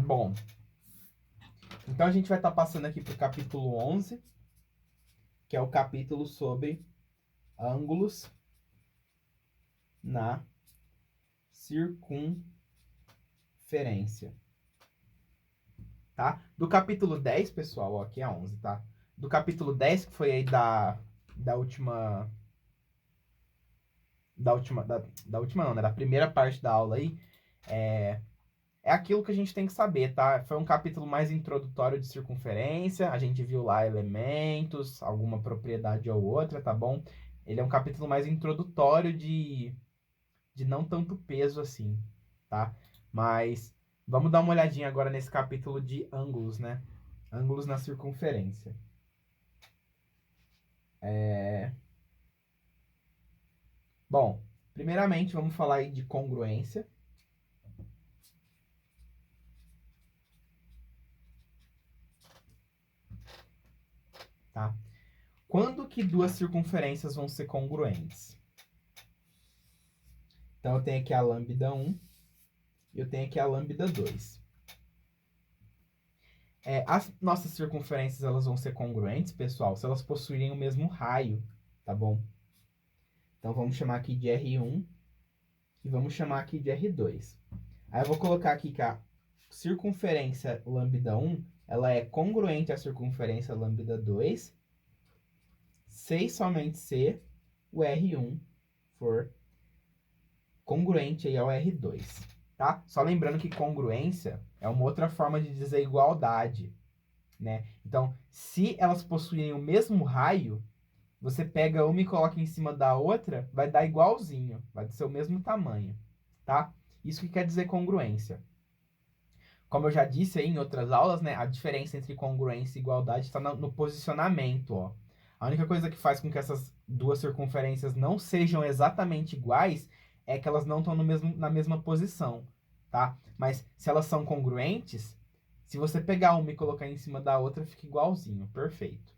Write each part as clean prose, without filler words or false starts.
Bom, então a gente vai estar passando aqui para o capítulo 11, que é o capítulo sobre ângulos na circunferência. Tá? Do capítulo 10, pessoal, ó, aqui é 11, tá? Do capítulo 10, que foi aí da última... Da última não, né? Da primeira parte da aula aí, é aquilo que a gente tem que saber, tá? Foi um capítulo mais introdutório de circunferência, a gente viu lá elementos, alguma propriedade ou outra, tá bom? Ele é um capítulo mais introdutório de não tanto peso assim, tá? Mas vamos dar uma olhadinha agora nesse capítulo de ângulos, né? Ângulos na circunferência. Bom, primeiramente vamos falar aí de congruência. Tá? Quando que duas circunferências vão ser congruentes? Então, eu tenho aqui a lambda 1 e eu tenho aqui a lambda 2. As nossas circunferências elas vão ser congruentes, pessoal, se elas possuírem o mesmo raio, tá bom? Então, vamos chamar aqui de R1 e vamos chamar aqui de R2. Aí, eu vou colocar aqui que a circunferência lambda 1 ela é congruente à circunferência lambda 2 se e somente se o R1 for congruente aí ao R2, tá? Só lembrando que congruência é uma outra forma de dizer igualdade, né? Então, se elas possuírem o mesmo raio, você pega uma e coloca em cima da outra, vai dar igualzinho, vai ser o mesmo tamanho, tá? Isso que quer dizer congruência. Como eu já disse aí em outras aulas, né, a diferença entre congruência e igualdade está no posicionamento, ó. A única coisa que faz com que essas duas circunferências não sejam exatamente iguais é que elas não estão na mesma posição, tá? Mas se elas são congruentes, se você pegar uma e colocar em cima da outra, fica igualzinho, perfeito,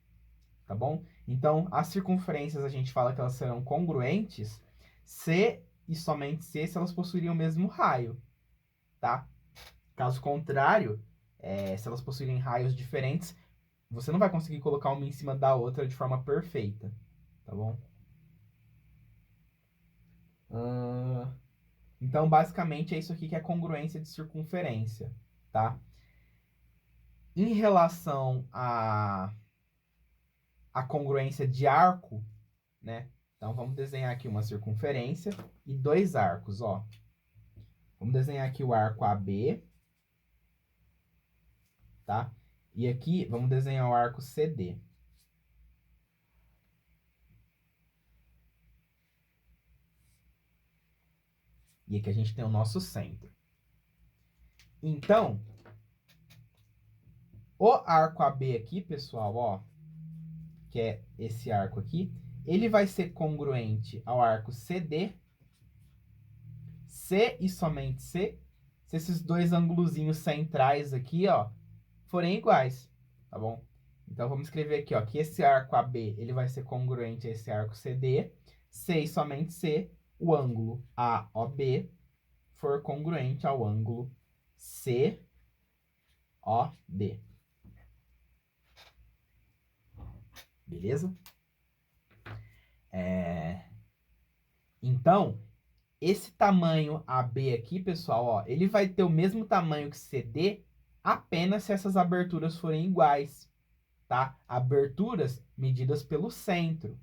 tá bom? Então, as circunferências a gente fala que elas serão congruentes se e somente se elas possuírem o mesmo raio, tá? Caso contrário, se elas possuírem raios diferentes, você não vai conseguir colocar uma em cima da outra de forma perfeita, tá bom? Então, basicamente, é isso aqui que é congruência de circunferência, tá? Em relação à congruência de arco, né? Então, vamos desenhar aqui uma circunferência e dois arcos, ó. Vamos desenhar aqui o arco AB, tá? E aqui, vamos desenhar o arco CD. E aqui a gente tem o nosso centro. Então, o arco AB aqui, pessoal, ó, que é esse arco aqui, ele vai ser congruente ao arco CD, C e somente C, se esses dois ângulozinhos centrais aqui, ó, forem iguais, tá bom? Então, vamos escrever aqui, ó, que esse arco AB, ele vai ser congruente a esse arco CD, C e somente C, o ângulo AOB for congruente ao ângulo COD. Beleza? Então, esse tamanho AB aqui, pessoal, ó, ele vai ter o mesmo tamanho que CD apenas se essas aberturas forem iguais, tá? Aberturas medidas pelo centro,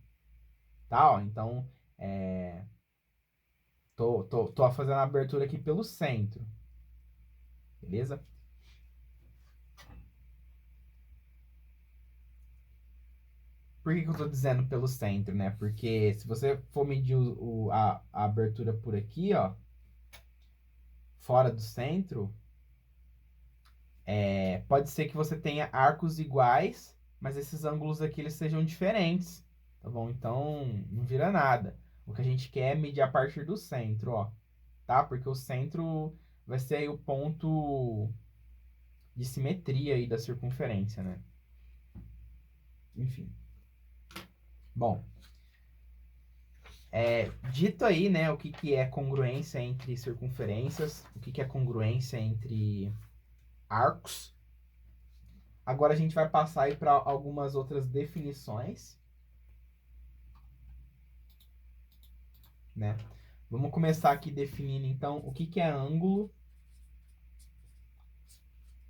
tá? Ó, então, tô fazendo a abertura aqui pelo centro, beleza? Por que eu tô dizendo pelo centro, né? Porque se você for medir a abertura por aqui, ó, fora do centro, pode ser que você tenha arcos iguais, mas esses ângulos aqui eles sejam diferentes, tá bom? Então, não vira nada. O que a gente quer é medir a partir do centro, ó, tá? Porque o centro vai ser aí o ponto de simetria aí da circunferência, né? Enfim. Bom, dito aí, né, o que é congruência entre circunferências, o que é congruência entre arcos. Agora a gente vai passar aí para algumas outras definições, né? Vamos começar aqui definindo, então, o que é ângulo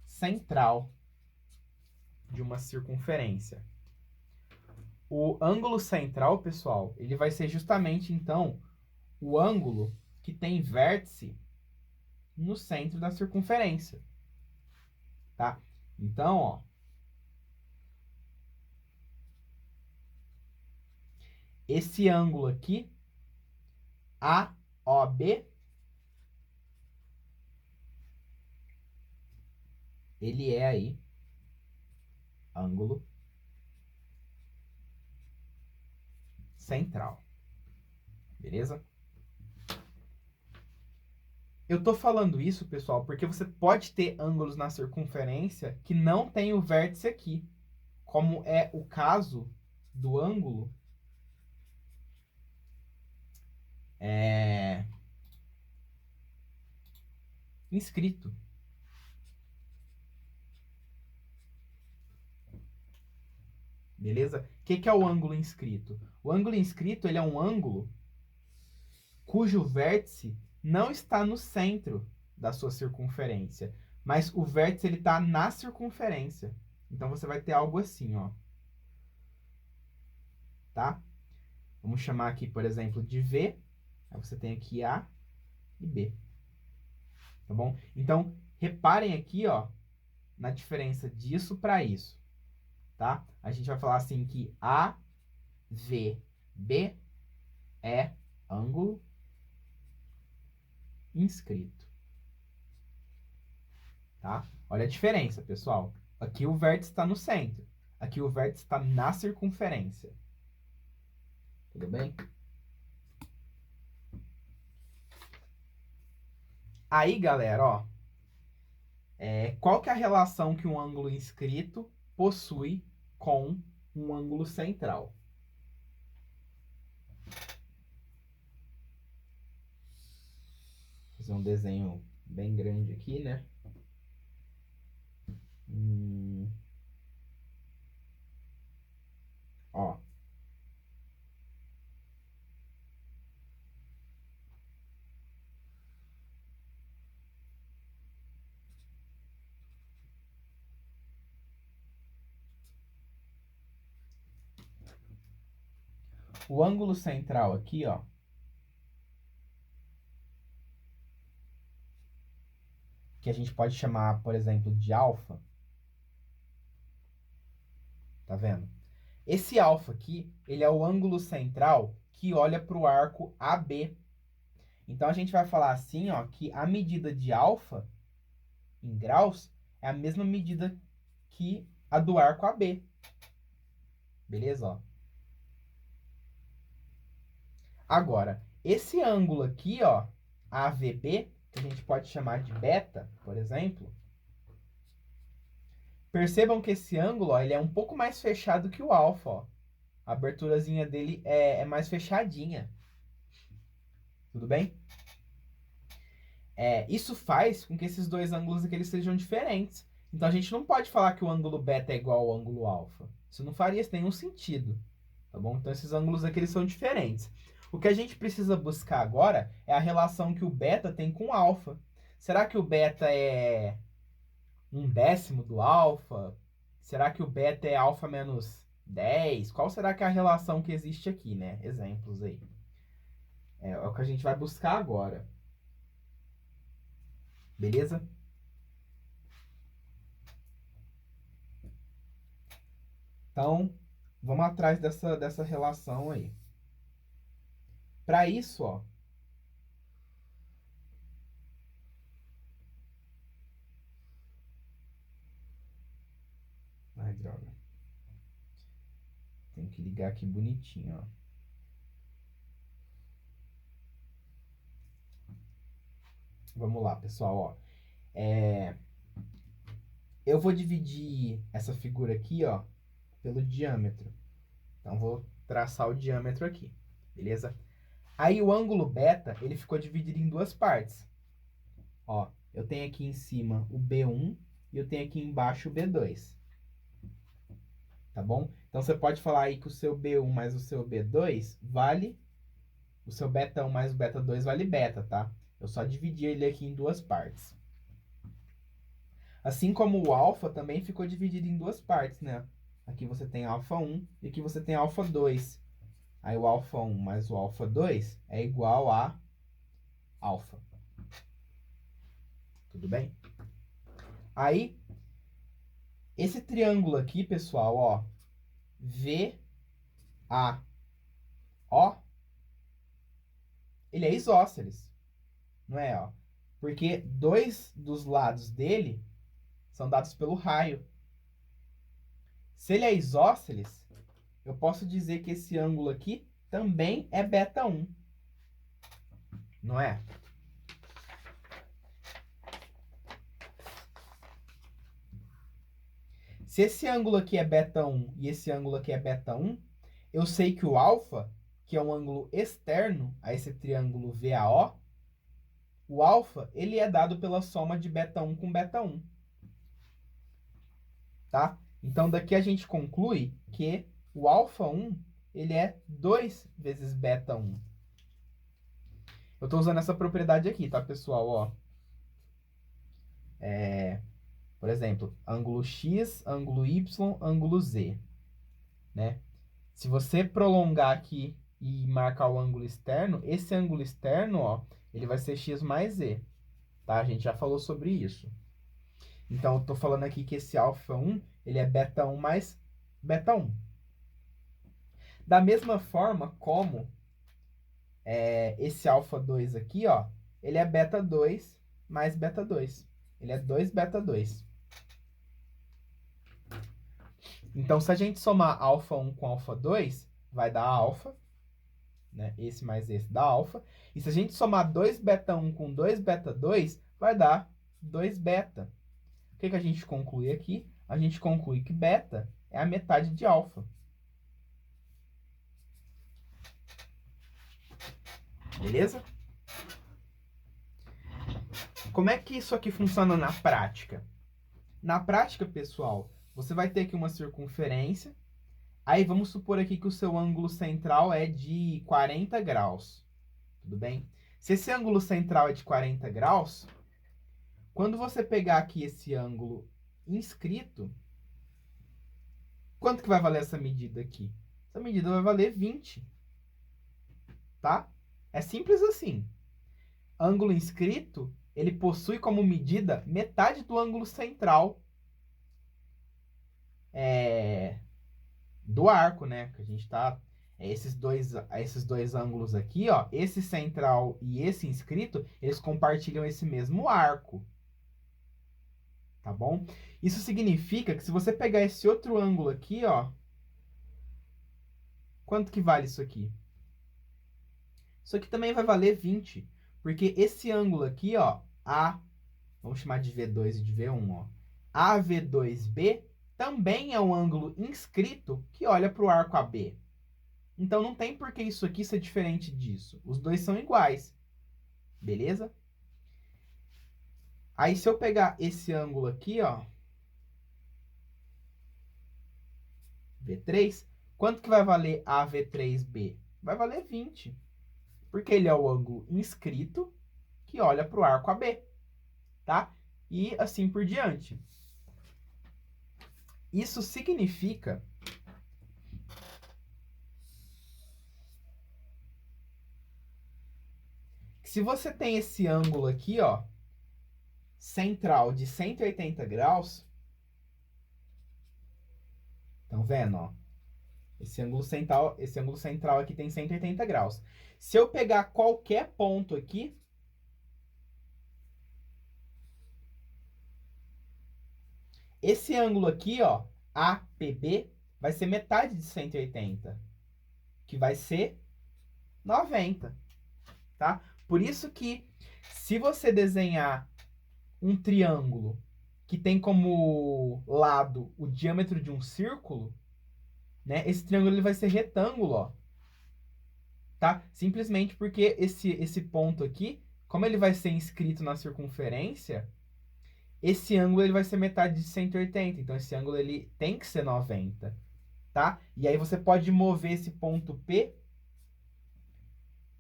central de uma circunferência. O ângulo central, pessoal, ele vai ser justamente, então, o ângulo que tem vértice no centro da circunferência, tá? Então, ó, esse ângulo aqui, AOB, ele é aí ângulo central, beleza? Eu tô falando isso, pessoal, porque você pode ter ângulos na circunferência que não tem o vértice aqui, como é o caso do ângulo inscrito. Beleza? O que é o ângulo inscrito? O ângulo inscrito, ele é um ângulo cujo vértice não está no centro da sua circunferência, mas o vértice ele está na circunferência. Então você vai ter algo assim, ó. Tá? Vamos chamar aqui, por exemplo, de V. Aí você tem aqui A e B. Tá bom? Então, reparem aqui, ó, na diferença disso para isso, tá? A gente vai falar assim que AVB é ângulo inscrito. Tá? Olha a diferença, pessoal. Aqui o vértice está no centro. Aqui o vértice está na circunferência. Tudo bem? Aí, galera, ó. Qual que é a relação que um ângulo inscrito possui com um ângulo central? Vou fazer um desenho bem grande aqui, né? Ó. O ângulo central aqui, ó, que a gente pode chamar, por exemplo, de alfa. Tá vendo? Esse alfa aqui, ele é o ângulo central que olha para o arco AB. Então, a gente vai falar assim, ó, que a medida de alfa em graus é a mesma medida que a do arco AB. Beleza? Ó. Agora, esse ângulo aqui, ó, AVB, que a gente pode chamar de beta, por exemplo, percebam que esse ângulo, ó, ele é um pouco mais fechado que o alfa, ó. A aberturazinha dele é mais fechadinha. Tudo bem? Isso faz com que esses dois ângulos aqui eles sejam diferentes. Então a gente não pode falar que o ângulo beta é igual ao ângulo alfa. Isso não faria nenhum sentido. Tá bom? Então esses ângulos aqui eles são diferentes. O que a gente precisa buscar agora é a relação que o beta tem com o alfa. Será que o beta é 1/10 do alfa? Será que o beta é alfa menos 10? Qual será que é a relação que existe aqui, né? Exemplos aí. É o que a gente vai buscar agora. Beleza? Então, vamos atrás dessa relação aí. Para isso, ó. Ai, droga. Tem que ligar aqui bonitinho, ó. Vamos lá, pessoal, ó. Eu vou dividir essa figura aqui, ó, pelo diâmetro. Então, vou traçar o diâmetro aqui, beleza? Aí, o ângulo beta, ele ficou dividido em duas partes. Ó, eu tenho aqui em cima o B1 e eu tenho aqui embaixo o B2. Tá bom? Então, você pode falar aí que o seu B1 mais o seu B2 vale... O seu beta 1 mais o beta 2 vale beta, tá? Eu só dividi ele aqui em duas partes. Assim como o alfa também ficou dividido em duas partes, né? Aqui você tem alfa 1 e aqui você tem alfa 2. Aí o alfa 1 mais o alfa 2 é igual a alfa. Tudo bem? Aí, esse triângulo aqui, pessoal, ó, VAO, ele é isósceles, não é, ó? Porque dois dos lados dele são dados pelo raio. Se ele é isósceles, eu posso dizer que esse ângulo aqui também é beta 1. Não é? Se esse ângulo aqui é beta 1 e esse ângulo aqui é beta 1, eu sei que o alfa, que é um ângulo externo a esse triângulo VAO, o alfa, ele é dado pela soma de beta 1 com beta 1. Tá? Então, daqui a gente conclui que o alfa 1, ele é 2 vezes beta 1. Eu estou usando essa propriedade aqui, tá, pessoal? Ó, por exemplo, ângulo X, ângulo Y, ângulo Z, né? Se você prolongar aqui e marcar o ângulo externo, esse ângulo externo, ó, ele vai ser X mais Z, tá? A gente já falou sobre isso. Então, eu estou falando aqui que esse alfa 1, ele é beta 1 mais beta 1. Da mesma forma como esse alfa 2 aqui, ó, ele é beta 2 mais beta 2. Ele é 2 beta 2. Então, se a gente somar alfa 1 com alfa 2, vai dar alfa, né? Esse mais esse dá alfa. E se a gente somar 2 beta 1 com 2 beta 2, vai dar 2 beta. O que a gente conclui aqui? A gente conclui que beta é a metade de alfa. Beleza? Como é que isso aqui funciona na prática? Na prática, pessoal, você vai ter aqui uma circunferência. Aí vamos supor aqui que o seu ângulo central é de 40 graus. Tudo bem? Se esse ângulo central é de 40 graus, quando você pegar aqui esse ângulo inscrito, quanto que vai valer essa medida aqui? Essa medida vai valer 20. Tá? É simples assim. Ângulo inscrito, ele possui como medida metade do ângulo central do arco, né? Que a gente tá... esses dois ângulos aqui, ó, esse central e esse inscrito, eles compartilham esse mesmo arco. Tá bom? Isso significa que se você pegar esse outro ângulo aqui, ó, quanto que vale isso aqui? Isso aqui também vai valer 20, porque esse ângulo aqui, ó, vamos chamar de V2 e de V1, ó. AV2B também é um ângulo inscrito que olha para o arco AB. Então, não tem por que isso aqui ser diferente disso. Os dois são iguais. Beleza? Aí, se eu pegar esse ângulo aqui, ó, V3, quanto que vai valer AV3B? Vai valer 20. Porque ele é o ângulo inscrito que olha para o arco AB. Tá? E assim por diante. Isso significa que se você tem esse ângulo aqui, ó, central de 180 graus, estão vendo, ó? Esse ângulo central aqui tem 180 graus. Se eu pegar qualquer ponto aqui, esse ângulo aqui, ó, APB, vai ser metade de 180, que vai ser 90, tá? Por isso que, se você desenhar um triângulo que tem como lado o diâmetro de um círculo, né? Esse triângulo ele vai ser retângulo, ó. Tá? Simplesmente porque esse ponto aqui, como ele vai ser inscrito na circunferência, esse ângulo ele vai ser metade de 180, então esse ângulo ele tem que ser 90, tá? E aí você pode mover esse ponto P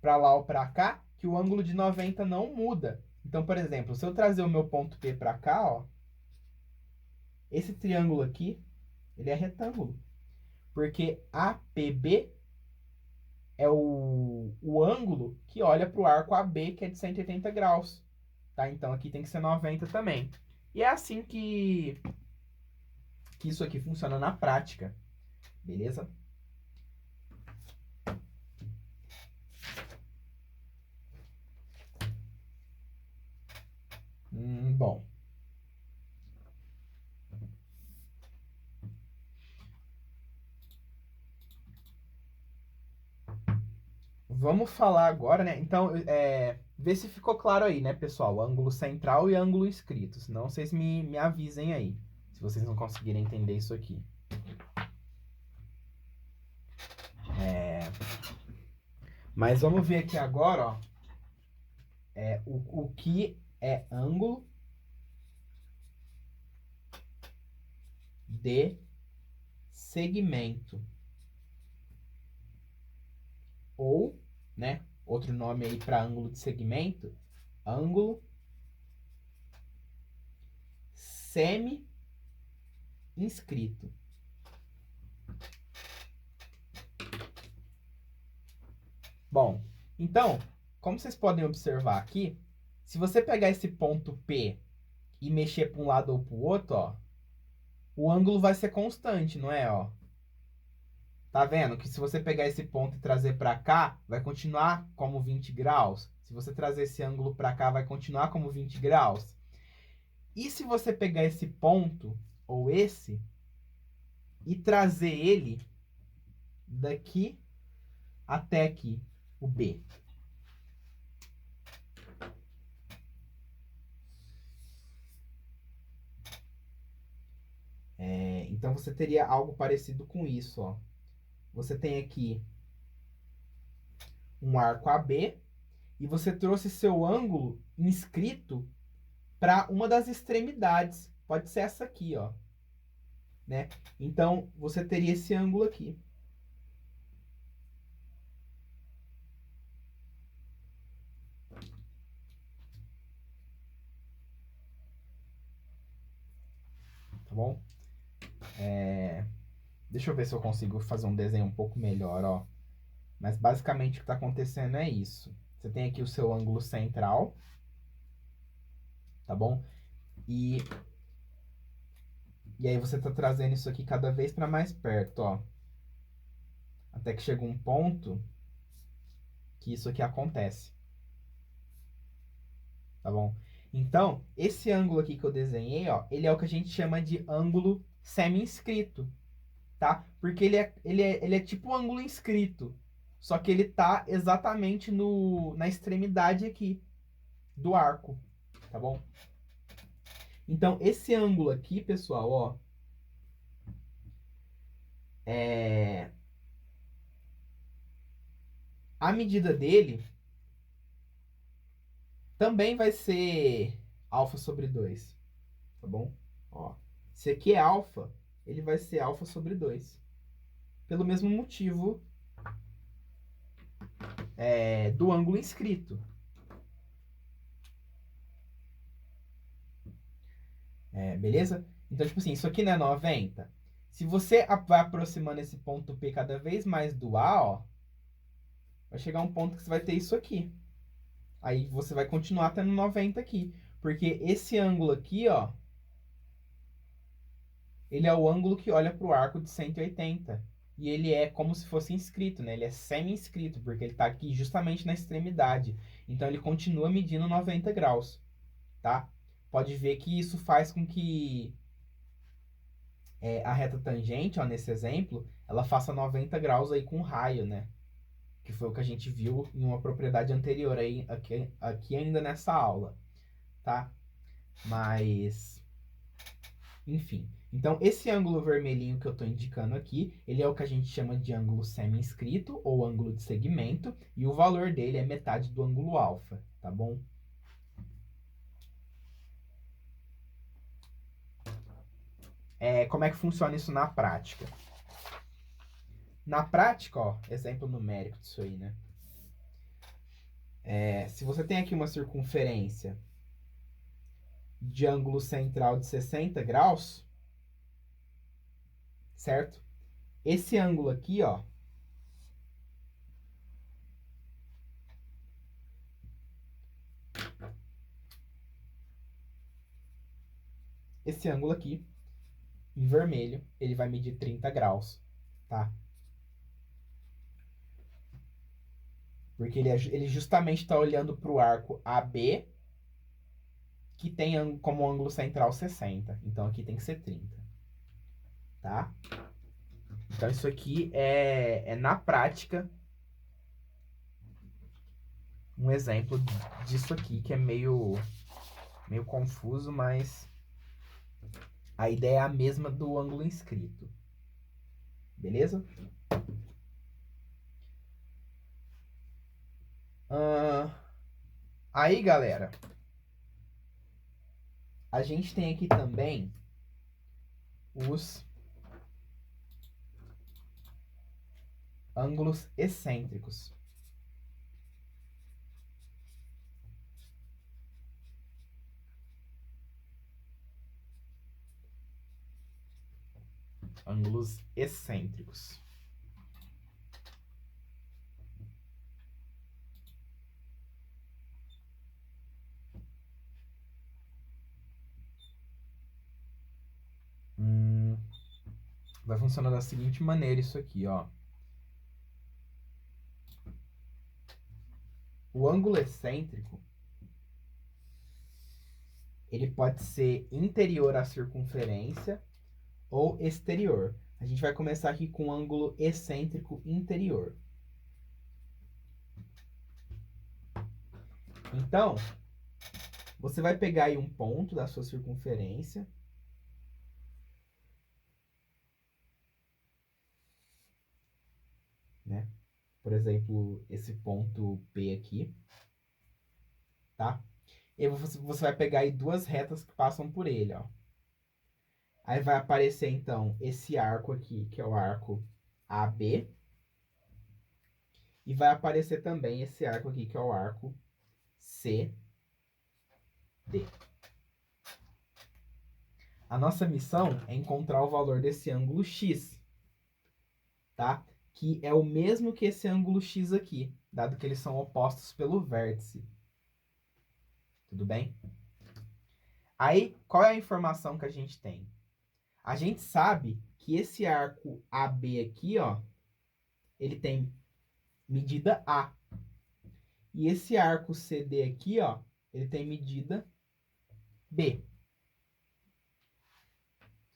para lá ou para cá, que o ângulo de 90 não muda. Então, por exemplo, se eu trazer o meu ponto P para cá, ó, esse triângulo aqui, ele é retângulo. Porque APB é o ângulo que olha para o arco AB, que é de 180 graus. Tá? Então, aqui tem que ser 90 também. E é assim que isso aqui funciona na prática. Beleza? Bom. Vamos falar agora, né? Então, vê se ficou claro aí, né, pessoal? Ângulo central e ângulo inscrito. Senão vocês me avisem aí, se vocês não conseguirem entender isso aqui. Mas vamos ver aqui agora, ó, o que é ângulo de segmento. Ou, né, outro nome aí para ângulo de segmento, ângulo semi-inscrito. Bom, então, como vocês podem observar aqui, se você pegar esse ponto P e mexer para um lado ou para o outro, ó, o ângulo vai ser constante, não é? Ó? Tá vendo que se você pegar esse ponto e trazer para cá, vai continuar como 20 graus. Se você trazer esse ângulo para cá, vai continuar como 20 graus. E se você pegar esse ponto, ou esse, e trazer ele daqui até aqui, o B. Então, você teria algo parecido com isso, ó. Você tem aqui um arco AB e você trouxe seu ângulo inscrito para uma das extremidades. Pode ser essa aqui, ó. Né? Então, você teria esse ângulo aqui. Tá bom? Deixa eu ver se eu consigo fazer um desenho um pouco melhor, ó. Mas basicamente o que está acontecendo é isso. Você tem aqui o seu ângulo central, tá bom? E aí você está trazendo isso aqui cada vez para mais perto, ó. Até que chega um ponto que isso aqui acontece. Tá bom? Então, esse ângulo aqui que eu desenhei, ó, ele é o que a gente chama de ângulo semi-inscrito, tá? Porque ele é tipo um ângulo inscrito, só que ele tá exatamente na extremidade aqui do arco, tá bom? Então, esse ângulo aqui, pessoal, ó, a medida dele também vai ser alfa sobre 2, tá bom? Ó, se aqui é alfa, ele vai ser alfa sobre 2. Pelo mesmo motivo do ângulo inscrito. Beleza? Então, tipo assim, isso aqui não é 90. Se você vai aproximando esse ponto P cada vez mais do A, ó, vai chegar um ponto que você vai ter isso aqui. Aí você vai continuar tendo 90 aqui. Porque esse ângulo aqui, ó, ele é o ângulo que olha para o arco de 180. E ele é como se fosse inscrito, né? Ele é semi-inscrito, porque ele está aqui justamente na extremidade. Então, ele continua medindo 90 graus, tá? Pode ver que isso faz com que a reta tangente, ó, nesse exemplo, ela faça 90 graus aí com raio, né? Que foi o que a gente viu em uma propriedade anterior aí, aqui ainda nessa aula, tá? Mas, enfim. Então, esse ângulo vermelhinho que eu estou indicando aqui, ele é o que a gente chama de ângulo semi-inscrito ou ângulo de segmento, e o valor dele é metade do ângulo alfa, tá bom? Como é que funciona isso na prática? Na prática, ó, exemplo numérico disso aí, né? Se você tem aqui uma circunferência de ângulo central de 60 graus, certo? Esse ângulo aqui, ó, esse ângulo aqui, em vermelho, ele vai medir 30 graus, tá? Porque ele justamente está olhando para o arco AB, que tem como ângulo central 60. Então, aqui tem que ser 30, tá? Então, isso aqui é na prática um exemplo disso aqui, que é meio confuso, mas a ideia é a mesma do ângulo inscrito. Beleza? Aí, galera, a gente tem aqui também os ângulos excêntricos. Ângulos excêntricos. Vai funcionar da seguinte maneira isso aqui, ó. O ângulo excêntrico, ele pode ser interior à circunferência ou exterior. A gente vai começar aqui com o ângulo excêntrico interior. Então, você vai pegar aí um ponto da sua circunferência, né? Por exemplo, esse ponto P aqui, tá? E você vai pegar aí duas retas que passam por ele, ó. Aí vai aparecer, então, esse arco aqui, que é o arco AB. E vai aparecer também esse arco aqui, que é o arco CD. A nossa missão é encontrar o valor desse ângulo X, tá? Que é o mesmo que esse ângulo X aqui, dado que eles são opostos pelo vértice. Tudo bem? Aí, qual é a informação que a gente tem? A gente sabe que esse arco AB aqui, ó, ele tem medida A. E esse arco CD aqui, ó, ele tem medida B.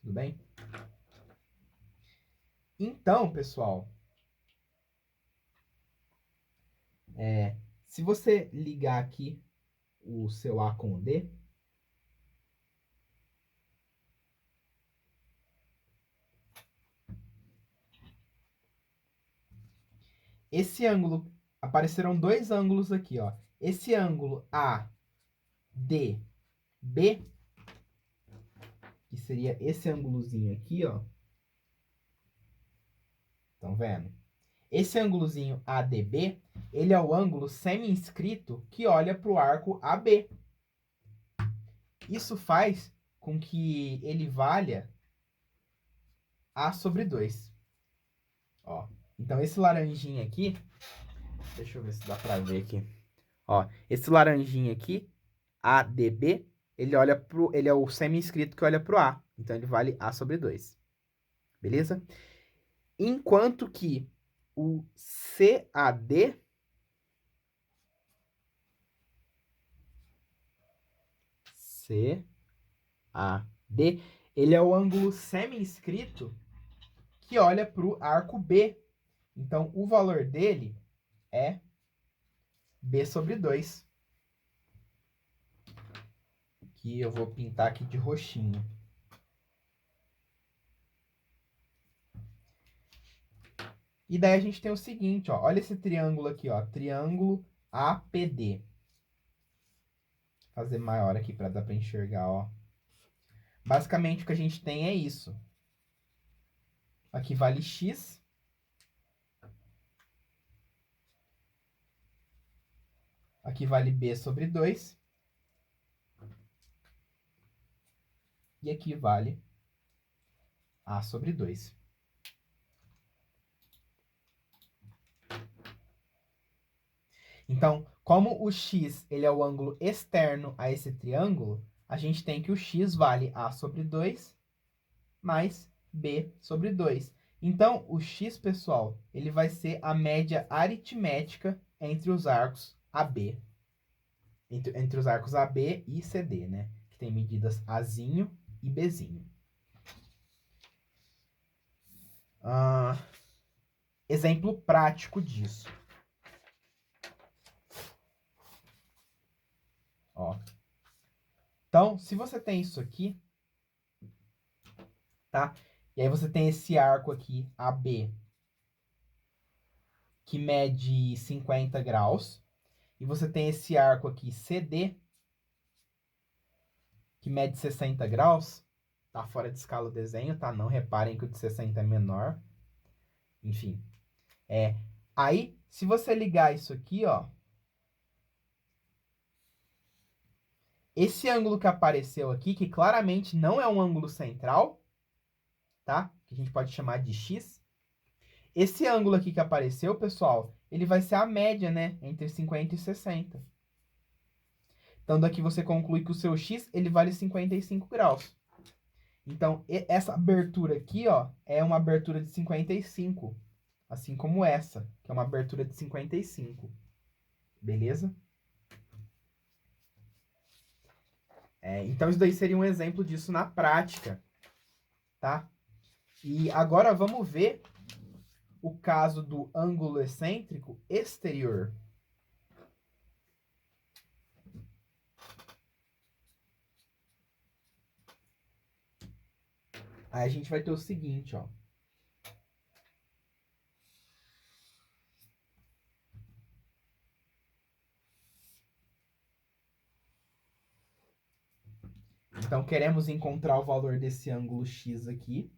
Tudo bem? Então, pessoal, se você ligar aqui o seu A com o D, esse ângulo, apareceram dois ângulos aqui, ó. Esse ângulo ADB, que seria esse ângulozinho aqui, ó. Estão vendo? Esse ângulozinho ADB, ele é o ângulo semi-inscrito que olha para o arco AB. Isso faz com que ele valha A sobre 2. Ó, então esse laranjinha aqui, deixa eu ver se dá para ver aqui. Ó, esse laranjinha aqui, ADB, ele é o semi-inscrito que olha pro A. Então ele vale A sobre 2. Beleza? Enquanto que o CAD ele é o ângulo semi-inscrito que olha pro arco B. Então o valor dele é B sobre 2. Que eu vou pintar aqui de roxinho. E daí a gente tem o seguinte, ó. Olha esse triângulo aqui, ó. Triângulo APD. Vou fazer maior aqui para dar para enxergar, ó. Basicamente, o que a gente tem é isso. Aqui vale x. Aqui vale b sobre 2. E aqui vale a sobre 2. Então, como o x ele é o ângulo externo a esse triângulo, a gente tem que o x vale a sobre 2 mais b sobre 2. Então, o x, pessoal, ele vai ser a média aritmética entre os arcos AB. Entre os arcos AB e CD, né? Que tem medidas Azinho e Bzinho. Exemplo prático disso. Ó. Então, se você tem isso aqui, tá? E aí você tem esse arco aqui, AB, que mede 50 graus. E você tem esse arco aqui, CD, que mede 60 graus. Tá fora de escala o desenho, tá? Não reparem que o de 60 é menor. Enfim. Aí, se você ligar isso aqui, ó. Esse ângulo que apareceu aqui, que claramente não é um ângulo central, tá? Que a gente pode chamar de x. Esse ângulo aqui que apareceu, pessoal, ele vai ser a média, né? Entre 50 e 60. Então, daqui você conclui que o seu x, ele vale 55 graus. Então, essa abertura aqui, ó, é uma abertura de 55. Assim como essa, que é uma abertura de 55. Beleza? Então, isso daí seria um exemplo disso na prática, tá? E agora vamos ver o caso do ângulo excêntrico exterior. Aí a gente vai ter o seguinte, ó. Então, queremos encontrar o valor desse ângulo x aqui.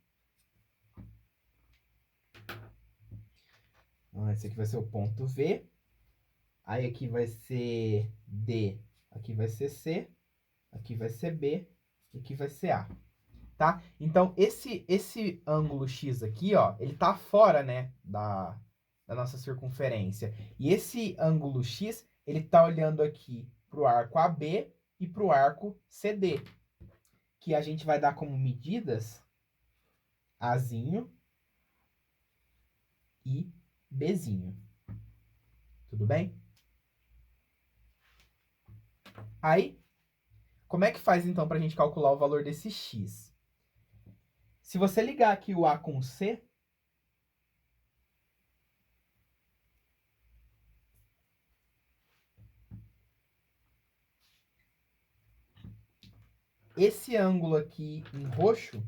Esse aqui vai ser o ponto V. Aí aqui vai ser D. Aqui vai ser C. Aqui vai ser B. E aqui vai ser A. Tá? Então, esse ângulo x aqui, ó, ele tá fora, né, da nossa circunferência. E esse ângulo x, ele tá olhando aqui pro arco AB e pro arco CD, que a gente vai dar como medidas Azinho e Bzinho. Tudo bem? Aí, como é que faz então para a gente calcular o valor desse x? Se você ligar aqui o A com C, esse ângulo aqui em roxo,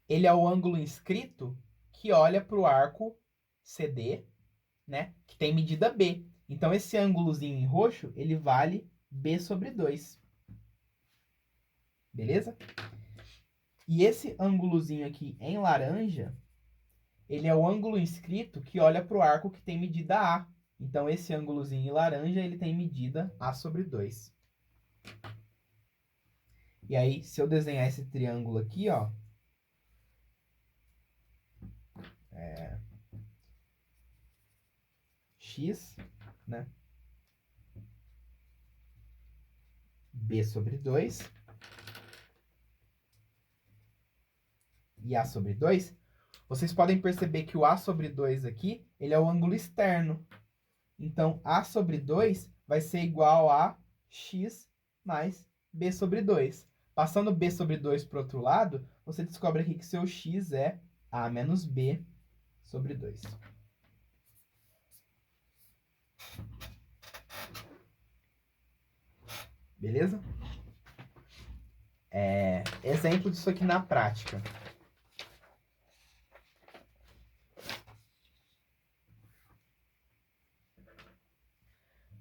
ele é o ângulo inscrito que olha para o arco CD, né, que tem medida B. Então, esse ângulozinho em roxo, ele vale B sobre 2. Beleza? E esse ângulozinho aqui em laranja, ele é o ângulo inscrito que olha para o arco que tem medida A. Então, esse ângulozinho em laranja, ele tem medida A sobre 2. E aí, se eu desenhar esse triângulo aqui, ó, x, né, B sobre 2 e A sobre 2, vocês podem perceber que o A sobre 2 aqui, ele é o ângulo externo. Então, A sobre 2 vai ser igual a x mais B sobre 2. Passando B sobre 2 para o outro lado, você descobre aqui que seu x é A menos B sobre 2. Beleza? Exemplo disso aqui na prática.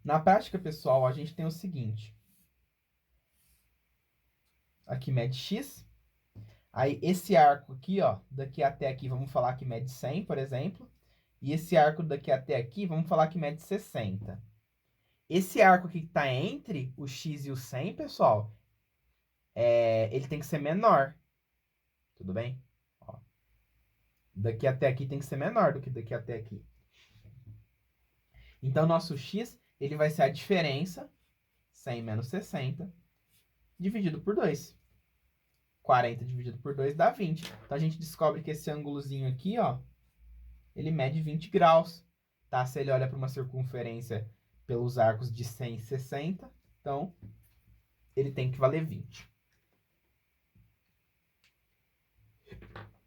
Na prática, pessoal, a gente tem o seguinte. Aqui mede x. Aí esse arco aqui, ó, daqui até aqui, vamos falar que mede 100, por exemplo. E esse arco daqui até aqui, vamos falar que mede 60. Esse arco aqui que está entre o x e o 100, pessoal, ele tem que ser menor. Tudo bem? Ó, daqui até aqui tem que ser menor do que daqui até aqui. Então, nosso x ele vai ser a diferença, 100 menos 60, dividido por 2. 40 dividido por 2 dá 20. Então, a gente descobre que esse ângulozinho aqui, ó, ele mede 20 graus. Tá? Se ele olha para uma circunferência pelos arcos de 100 e 60, então, ele tem que valer 20.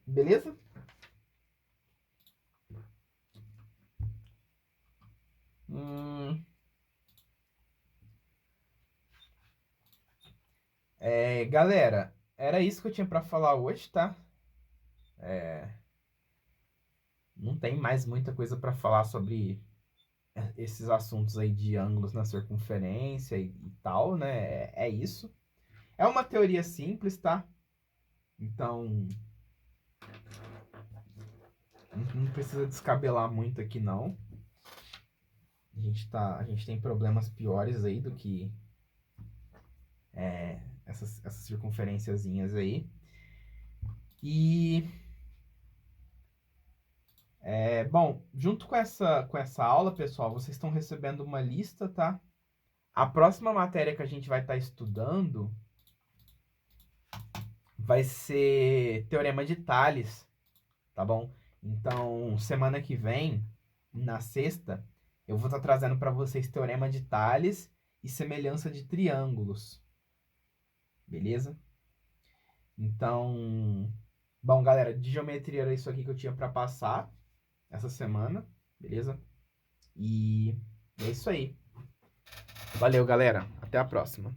Beleza? Galera, era isso que eu tinha para falar hoje, tá? Não tem mais muita coisa para falar sobre esses assuntos aí de ângulos na circunferência e tal, né? É isso. É uma teoria simples, tá? Então, não precisa descabelar muito aqui, não. A gente tem problemas piores aí do que essas circunferenciazinhas aí. E, bom, junto com essa aula, pessoal, vocês estão recebendo uma lista, tá? A próxima matéria que a gente vai estar estudando vai ser Teorema de Tales, tá bom? Então, semana que vem, na sexta, eu vou estar trazendo para vocês Teorema de Tales e semelhança de triângulos. Beleza? Então, bom, galera, de geometria era isso aqui que eu tinha para passar essa semana, beleza? E é isso aí. Valeu, galera. Até a próxima.